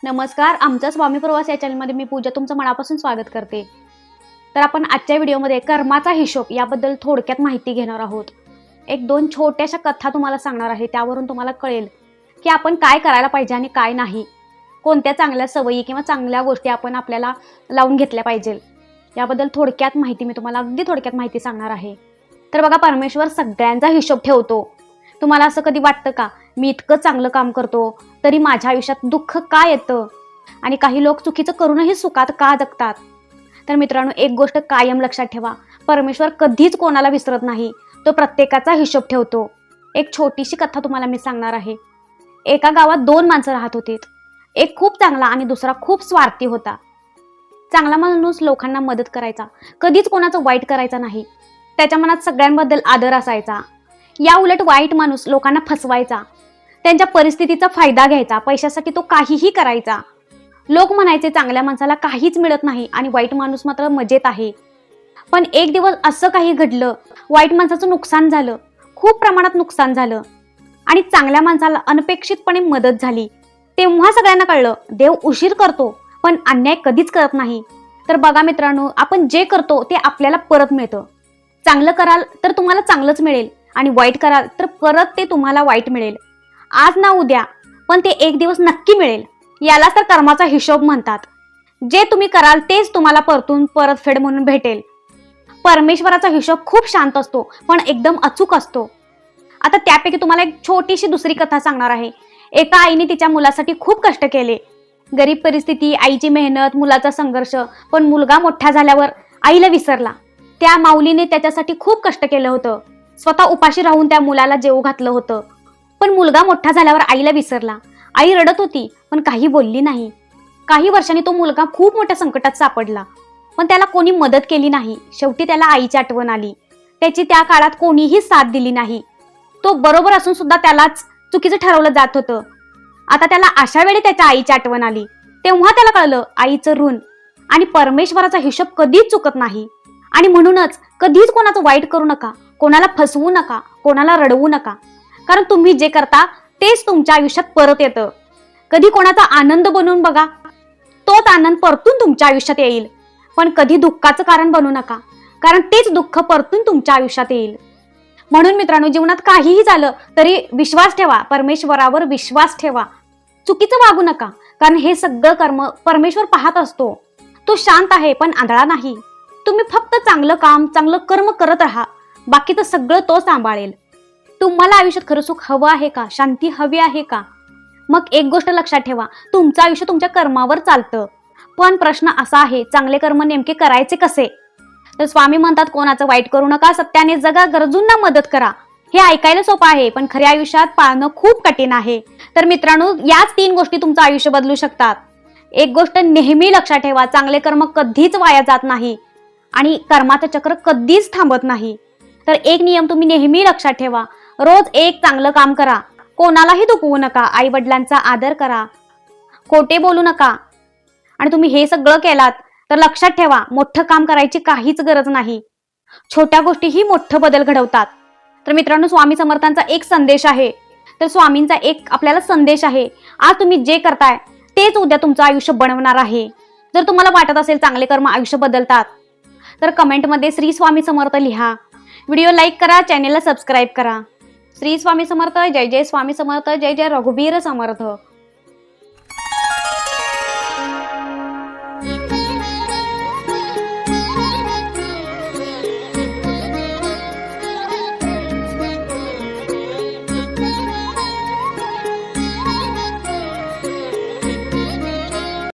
नमस्कार, आमचं स्वामी प्रवास या चॅनलमध्ये मी पूजा तुमचं मनापासून स्वागत करते। तर आपण आजच्या व्हिडिओमध्ये कर्माचा हिशोब याबद्दल थोडक्यात माहिती घेणार आहोत। एक दोन छोट्याशा कथा तुम्हाला सांगणार आहे, त्यावरून तुम्हाला कळेल की आपण काय करायला पाहिजे आणि काय नाही, कोणत्या चांगल्या सवयी किंवा चांगल्या गोष्टी आपण आपल्याला लावून घेतल्या पाहिजे याबद्दल थोडक्यात माहिती मी तुम्हाला अगदी थोडक्यात माहिती सांगणार आहे। तर बघा, परमेश्वर सगळ्यांचा हिशोब ठेवतो। तुम्हाला असं कधी वाटतं का, मी इतकं चांगलं काम करतो तरी माझ्या आयुष्यात दुःख का येतं आणि काही लोक चुकीचं करूनही सुखात का जगतात? तर मित्रांनो, एक गोष्ट कायम लक्षात ठेवा, परमेश्वर कधीच कोणाला विसरत नाही, तो प्रत्येकाचा हिशोब ठेवतो। एक छोटीशी कथा तुम्हाला मी सांगणार आहे। एका गावात दोन माणसं राहत होती। एक खूप चांगला आणि दुसरा खूप स्वार्थी होता। चांगला माणूस लोकांना मदत करायचा, कधीच कोणाचं वाईट करायचा नाही, त्याच्या मनात सगळ्यांबद्दल आदर असायचा। या उलट वाईट माणूस लोकांना फसवायचा, त्यांच्या परिस्थितीचा फायदा घ्यायचा, पैशासाठी तो काहीही करायचा। लोक म्हणायचे चांगल्या माणसाला काहीच मिळत नाही आणि वाईट माणूस मात्र मजेत आहे। पण एक दिवस असं काही घडलं, वाईट माणसाचं नुकसान झालं, खूप प्रमाणात नुकसान झालं आणि चांगल्या माणसाला अनपेक्षितपणे मदत झाली। तेव्हा सगळ्यांना कळलं, देव उशीर करतो पण अन्याय कधीच करत नाही। तर बघा मित्रांनो, आपण जे करतो ते आपल्याला परत मिळतं। चांगलं कराल तर तुम्हाला चांगलंच मिळेल आणि वाईट कराल तर परत ते तुम्हाला वाईट मिळेल। आज ना उद्या, पण ते एक दिवस नक्की मिळेल। याला तर कर्माचा हिशोब म्हणतात। जे तुम्ही कराल तेच तुम्हाला परतून परतफेड म्हणून भेटेल। परमेश्वराचा हिशोब खूप शांत असतो पण एकदम अचूक असतो। आता त्यापैकी तुम्हाला एक छोटीशी दुसरी कथा सांगणार आहे। एका आईने तिच्या मुलासाठी खूप कष्ट केले। गरीब परिस्थिती, आईची मेहनत, मुलाचा संघर्ष, पण मुलगा मोठा झाल्यावर आईला विसरला। त्या माऊलीने त्याच्यासाठी खूप कष्ट केलं होतं, स्वतः उपाशी राहून त्या मुलाला जेवू घातलं होतं, पण मुलगा मोठा झाल्यावर आईला विसरला। आई रडत होती पण काही बोलली नाही। काही वर्षांनी तो मुलगा खूप मोठ्या संकटात सापडला, पण त्याला कोणी मदत केली नाही। शेवटी त्याला आईची आठवण आली। त्याची त्या काळात कोणीही साथ दिली नाही। तो बरोबर असून सुद्धा त्यालाच चुकीचं ठरवलं जात होतं। आता त्याला अशा वेळी त्याच्या आईची आठवण आली। तेव्हा त्याला कळलं, आईचं ऋण आणि परमेश्वराचा हिशोब कधीच चुकत नाही। आणि म्हणूनच कधीच कोणाचं वाईट करू नका, कोणाला फसवू नका, कोणाला रडवू नका, कारण तुम्ही जे करता तेच तुमच्या आयुष्यात परत येतं। कधी कोणाचा आनंद बनवून बघा, तोच आनंद परतून तुमच्या आयुष्यात येईल। पण कधी दुःखाचं कारण बनू नका, कारण तेच दुःख परतून तुमच्या आयुष्यात येईल। म्हणून मित्रांनो, जीवनात काहीही झालं तरी विश्वास ठेवा, परमेश्वरावर विश्वास ठेवा। चुकीचं वागू नका, कारण हे सगळं कर्म परमेश्वर पाहत असतो। तो शांत आहे पण आंधळा नाही। तुम्ही फक्त चांगलं काम, चांगलं कर्म करत राहा, बाकीचं सगळं तो सांभाळेल। तुम्हाला आयुष्यात खरं सुख हवं आहे का, शांती हवी आहे का? मग एक गोष्ट लक्षात ठेवा, तुमचं आयुष्य तुमच्या कर्मावर चालतं। पण प्रश्न असा आहे, चांगले कर्म नेमके करायचे कसे? तर स्वामी म्हणतात, कोणाचं वाईट करू नका, सत्याने जगा, गरजूंना मदत करा। हे ऐकायला सोपं आहे पण खऱ्या आयुष्यात पाळणं खूप कठीण आहे। तर मित्रांनो, याच 3 गोष्टी तुमचं आयुष्य बदलू शकतात। एक गोष्ट नेहमी लक्षात ठेवा, चांगले कर्म कधीच वाया जात नाही आणि कर्माचं चक्र कधीच थांबत नाही। तर एक नियम तुम्ही नेहमी लक्षात ठेवा, रोज एक चांगलं काम करा, कोणालाही दुखवू नका, आई वडिलांचा आदर करा, खोटे बोलू नका। आणि तुम्ही हे सगळं केलात तर लक्षात ठेवा, मोठं काम करायची काहीच गरज नाही। छोट्या गोष्टीही मोठं बदल घडवतात। तर मित्रांनो, स्वामी समर्थांचा एक संदेश आहे, तर स्वामींचा एक आपल्याला संदेश आहे, आज तुम्ही जे करताय तेच उद्या तुमचं आयुष्य बनवणार आहे। जर तुम्हाला वाटत असेल चांगले कर्म आयुष्य बदलतात, तर कमेंटमध्ये श्री स्वामी समर्थ लिहा, व्हिडिओ लाईक करा, चॅनेलला सबस्क्राईब करा। श्री स्वामी समर्थ, जय जय स्वामी समर्थ, जय जय रघुवीर समर्थ।